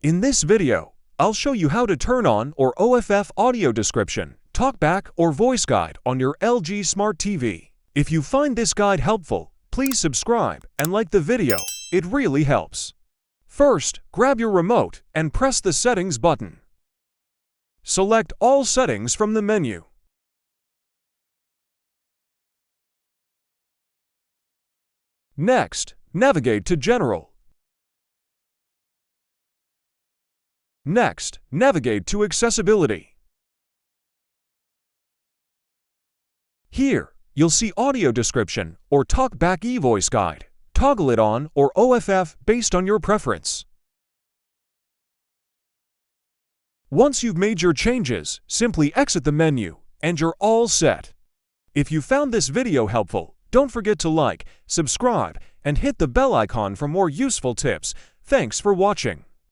In this video, I'll show you how to turn on or OFF audio description, talkback, or voice guide on your LG Smart TV. If you find this guide helpful, please subscribe and like the video. It really helps. First, grab your remote and press the Settings button. Select All Settings from the menu. Next, navigate to General. Next, navigate to Accessibility. Here, you'll see Audio Description or Talkback eVoice Guide. Toggle it on or OFF based on your preference. Once you've made your changes, simply exit the menu, and you're all set. If you found this video helpful, don't forget to like, subscribe, and hit the bell icon for more useful tips. Thanks for watching.